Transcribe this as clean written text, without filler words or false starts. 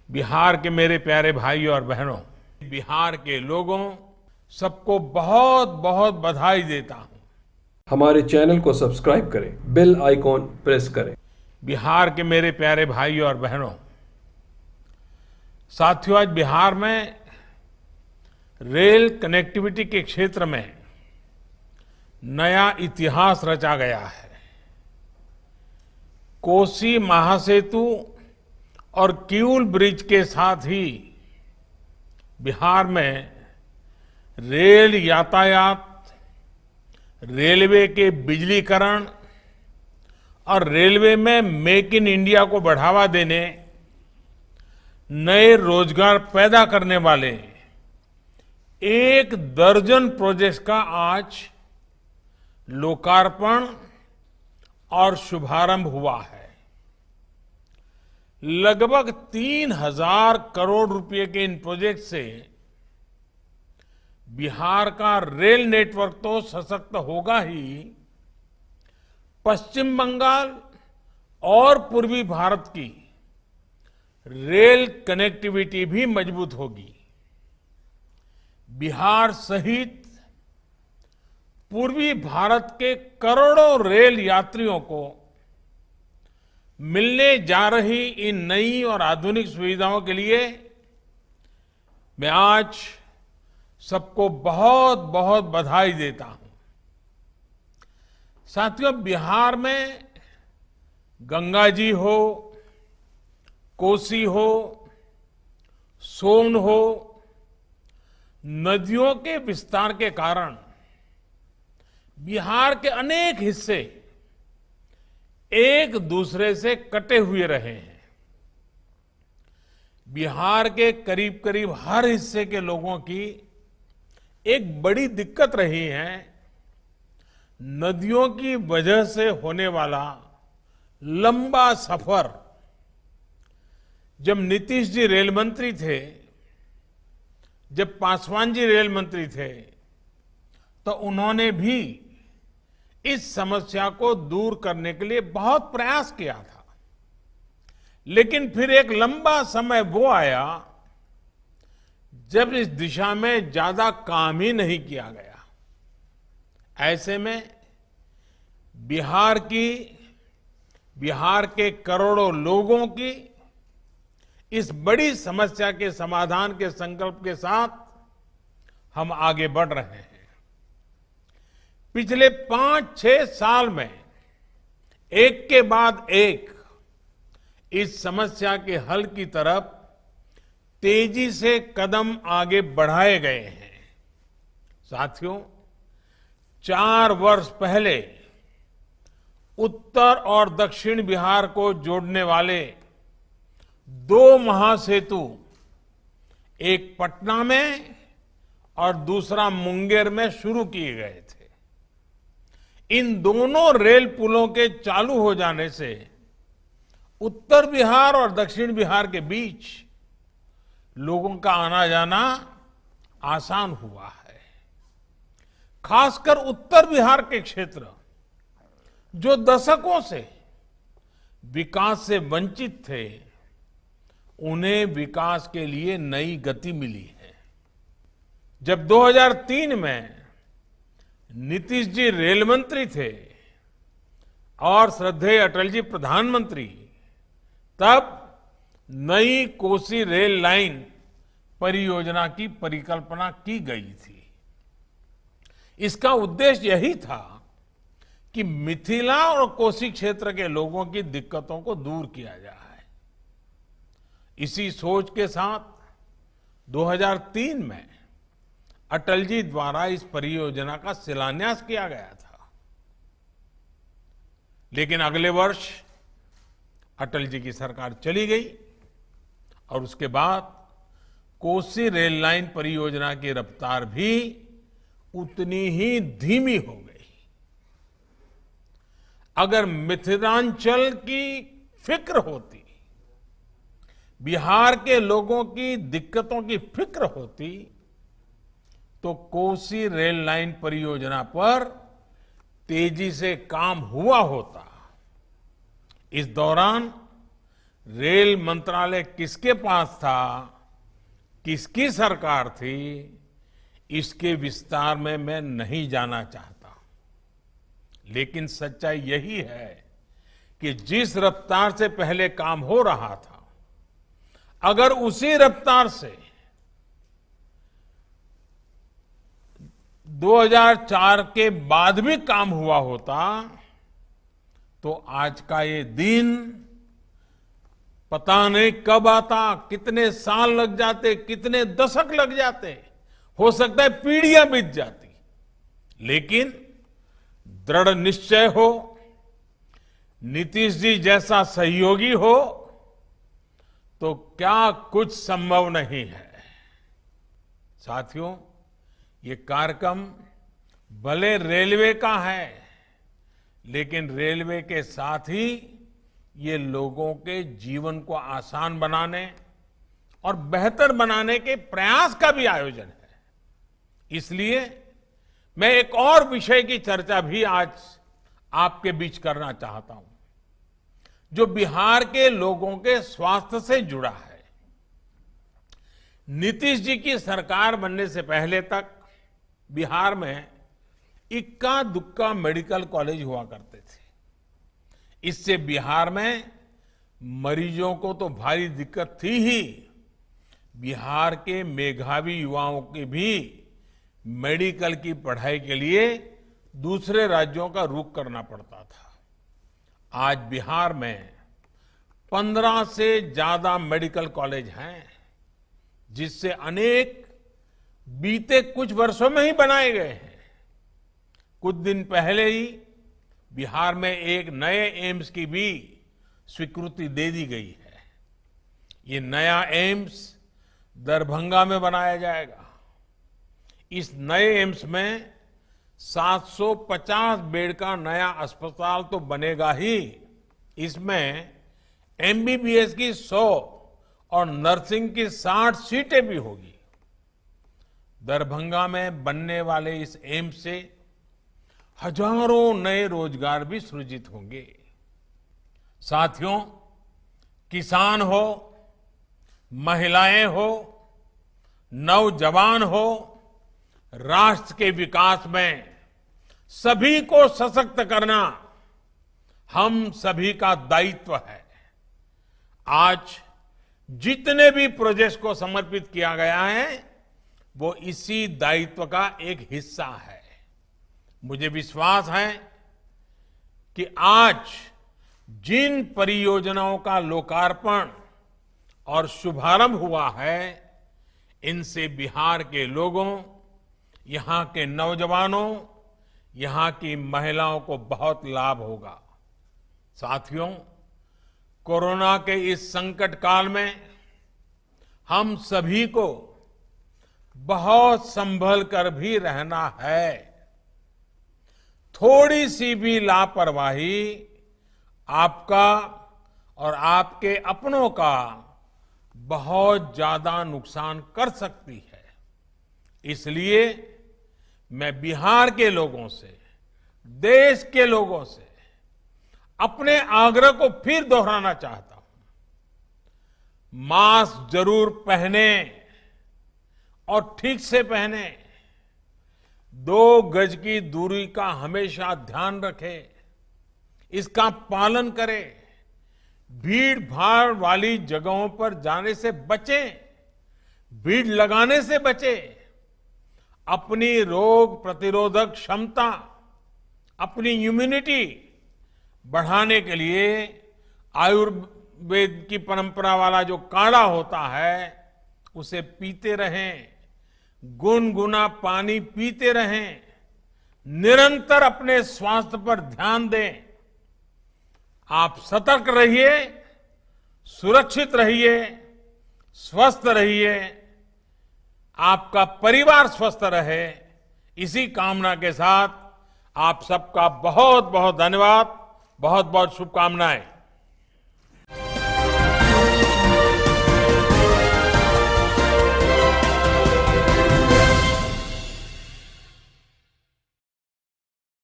बिहार के मेरे प्यारे भाइयों और बहनों, बिहार के लोगों सबको बहुत बहुत बधाई देता हूं। हमारे चैनल को सब्सक्राइब करें, बेल आइकॉन प्रेस करें। बिहार के मेरे प्यारे भाइयों और बहनों, साथियों, आज बिहार में रेल कनेक्टिविटी के क्षेत्र में नया इतिहास रचा गया है। कोसी महासेतु और किऊल ब्रिज के साथ ही बिहार में रेल यातायात, रेलवे के बिजलीकरण और रेलवे में मेक इन इंडिया को बढ़ावा देने, नए रोजगार पैदा करने वाले 1 दर्जन प्रोजेक्ट्स का आज लोकार्पण और शुभारंभ हुआ है। लगभग 3,000 करोड़ रुपए के इन प्रोजेक्ट से बिहार का रेल नेटवर्क तो सशक्त होगा ही, पश्चिम बंगाल और पूर्वी भारत की रेल कनेक्टिविटी भी मजबूत होगी। बिहार सहित पूर्वी भारत के करोड़ों रेल यात्रियों को मिलने जा रही इन नई और आधुनिक सुविधाओं के लिए मैं आज सबको बहुत बहुत बधाई देता हूं। साथियों, बिहार में गंगा जी हो, कोसी हो, सोन हो, नदियों के विस्तार के कारण बिहार के अनेक हिस्से एक दूसरे से कटे हुए रहे हैं। बिहार के करीब करीब हर हिस्से के लोगों की एक बड़ी दिक्कत रही है नदियों की वजह से होने वाला लंबा सफर। जब नीतीश जी रेल मंत्री थे, जब पासवान जी रेल मंत्री थे, तो उन्होंने भी इस समस्या को दूर करने के लिए बहुत प्रयास किया था। लेकिन फिर एक लंबा समय वो आया जब इस दिशा में ज्यादा काम ही नहीं किया गया। ऐसे में बिहार के करोड़ों लोगों की इस बड़ी समस्या के समाधान के संकल्प के साथ हम आगे बढ़ रहे हैं। पिछले 5-6 साल में एक के बाद एक इस समस्या के हल की तरफ तेजी से कदम आगे बढ़ाए गए हैं। साथियों, 4 वर्ष पहले उत्तर और दक्षिण बिहार को जोड़ने वाले 2 महासेतु, एक पटना में और दूसरा मुंगेर में शुरू किए गए थे। इन दोनों रेल पुलों के चालू हो जाने से उत्तर बिहार और दक्षिण बिहार के बीच लोगों का आना जाना आसान हुआ है। खासकर उत्तर बिहार के क्षेत्र जो दशकों से विकास से वंचित थे, उन्हें विकास के लिए नई गति मिली है। जब 2003 में नीतीश जी रेल मंत्री थे और श्रद्धेय अटल जी प्रधानमंत्री, तब नई कोसी रेल लाइन परियोजना की परिकल्पना की गई थी। इसका उद्देश्य यही था कि मिथिला और कोसी क्षेत्र के लोगों की दिक्कतों को दूर किया जाए। इसी सोच के साथ 2003 में अटल जी द्वारा इस परियोजना का शिलान्यास किया गया था। लेकिन अगले वर्ष अटल जी की सरकार चली गई और उसके बाद कोसी रेल लाइन परियोजना की रफ्तार भी उतनी ही धीमी हो गई। अगर मिथिलांचल की फिक्र होती, बिहार के लोगों की दिक्कतों की फिक्र होती, तो कोसी रेल लाइन परियोजना पर तेजी से काम हुआ होता। इस दौरान रेल मंत्रालय किसके पास था, किसकी सरकार थी, इसके विस्तार में मैं नहीं जाना चाहता। लेकिन सच्चाई यही है कि जिस रफ्तार से पहले काम हो रहा था, अगर उसी रफ्तार से 2004 के बाद भी काम हुआ होता तो आज का ये दिन पता नहीं कब आता, कितने साल लग जाते, कितने दशक लग जाते, हो सकता है पीढ़ियां बीत जाती। लेकिन दृढ़ निश्चय हो, नीतीश जी जैसा सहयोगी हो तो क्या कुछ संभव नहीं है। साथियों, ये कार्यक्रम भले रेलवे का है, लेकिन रेलवे के साथ ही ये लोगों के जीवन को आसान बनाने और बेहतर बनाने के प्रयास का भी आयोजन है। इसलिए मैं एक और विषय की चर्चा भी आज आपके बीच करना चाहता हूं, जो बिहार के लोगों के स्वास्थ्य से जुड़ा है। नीतीश जी की सरकार बनने से पहले तक बिहार में इक्का दुक्का मेडिकल कॉलेज हुआ करते थे। इससे बिहार में मरीजों को तो भारी दिक्कत थी ही, बिहार के मेधावी युवाओं के भी मेडिकल की पढ़ाई के लिए दूसरे राज्यों का रुख करना पड़ता था। आज बिहार में 15 से ज्यादा मेडिकल कॉलेज हैं, जिससे अनेक बीते कुछ वर्षों में ही बनाए गए हैं। कुछ दिन पहले ही बिहार में एक नए एम्स की भी स्वीकृति दे दी गई है। ये नया एम्स दरभंगा में बनाया जाएगा। इस नए एम्स में 750 बेड का नया अस्पताल तो बनेगा ही, इसमें एमबीबीएस की 100 और नर्सिंग की 60 सीटें भी होगी। दरभंगा में बनने वाले इस एम्स से हजारों नए रोजगार भी सृजित होंगे। साथियों, किसान हो, महिलाएं हो, नौजवान हो, राष्ट्र के विकास में सभी को सशक्त करना हम सभी का दायित्व है। आज जितने भी प्रोजेक्ट को समर्पित किया गया है, वो इसी दायित्व का एक हिस्सा है। मुझे विश्वास है कि आज जिन परियोजनाओं का लोकार्पण और शुभारंभ हुआ है, इनसे बिहार के लोगों, यहां के नौजवानों, यहां की महिलाओं को बहुत लाभ होगा। साथियों, कोरोना के इस संकट काल में हम सभी को बहुत संभल कर भी रहना है। थोड़ी सी भी लापरवाही आपका और आपके अपनों का बहुत ज्यादा नुकसान कर सकती है। इसलिए मैं बिहार के लोगों से, देश के लोगों से अपने आग्रह को फिर दोहराना चाहता हूं। मास्क जरूर पहने और ठीक से पहने, 2 गज की दूरी का हमेशा ध्यान रखें, इसका पालन करें। भीड़ भाड़ वाली जगहों पर जाने से बचें, भीड़ लगाने से बचें। अपनी रोग प्रतिरोधक क्षमता, अपनी इम्यूनिटी बढ़ाने के लिए आयुर्वेद की परंपरा वाला जो काढ़ा होता है, उसे पीते रहें, गुनगुना पानी पीते रहें, निरंतर अपने स्वास्थ्य पर ध्यान दें। आप सतर्क रहिए, सुरक्षित रहिए, स्वस्थ रहिए, आपका परिवार स्वस्थ रहे, इसी कामना के साथ आप सबका बहुत बहुत धन्यवाद, बहुत बहुत शुभकामनाएं।